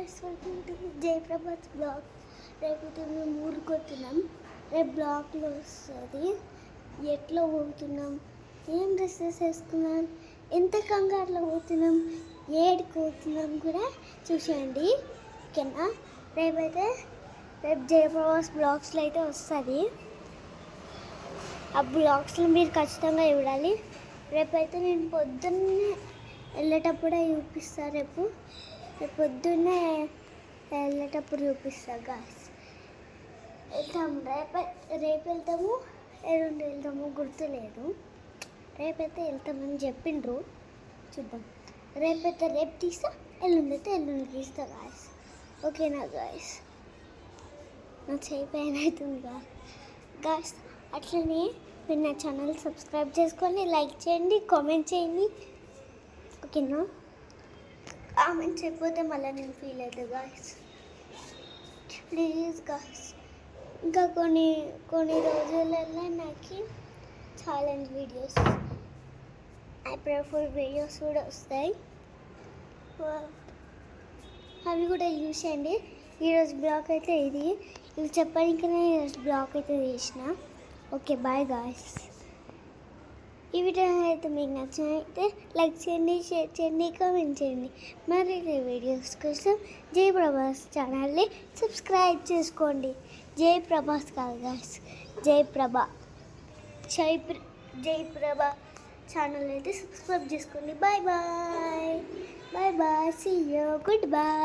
Guys welcome to Jayaprabha's blog. రేపైతే మేము ఊరికి వస్తున్నాం. రేపు బ్లాగ్లో వస్తుంది ఎట్లా పోతున్నాం, ఏం డ్రెస్సెస్ వేసుకున్నాం, ఎంత కంగారులో పోతున్నాం, ఏడికి పోతున్నాం కూడా చూసేయండి. ఓకేనా? రేపు జయప్రభాస్ బ్లాగ్స్లో అయితే వస్తుంది. ఆ బ్లాగ్స్లో మీరు ఖచ్చితంగా చూడాలి. రేపైతే నేను పొద్దున్నే వెళ్ళేటప్పుడే చూపిస్తాను. రేపు పొద్దున్నే వెళ్ళేటప్పుడు చూపిస్తా గాయస్. వెళ్తాము రేపు వెళ్తాము, ఎల్లుండి వెళ్తాము గుర్తులేదు. రేపైతే వెళ్తామని చెప్పిండ్రు, చూద్దాం. రేపు తీస్తా, ఎల్లుండి తీస్తా గాయస్. ఓకేనా గాయస్? నా చేయి పెయిన్ అవుతుందిగా గాయస్. అట్లనే మీరు నా ఛానల్ సబ్స్క్రైబ్ చేసుకొని లైక్ చేయండి, కామెంట్ చేయండి. ఓకేనా? కామెంట్ చేయకపోతే మళ్ళీ నేను ఫీల్ అవుతుంది గాయస్. Please guys. ఇంకా కొన్ని రోజులలో నాకు challenge videos, April full videos కూడా వస్తాయి. అవి కూడా యూస్ చేయండి. ఈరోజు బ్లాగ్ అయితే ఇది చెప్పడానికనే ఈరోజు బ్లాగ్ అయితే చేసిన. Okay, bye guys. ఈ వీడియో అయితే మీకు నచ్చినైతే లైక్ చేయండి, షేర్ చేయండి, కామెంట్ చేయండి. మరిన్ని వీడియోస్ కోసం జయప్రభాస్ ఛానల్ని సబ్స్క్రైబ్ చేసుకోండి. జయప్రభాస్ కాదు గాయస్, జయప్రభ ఛానల్ అయితే సబ్స్క్రైబ్ చేసుకోండి. Bye bye, see you, good bye.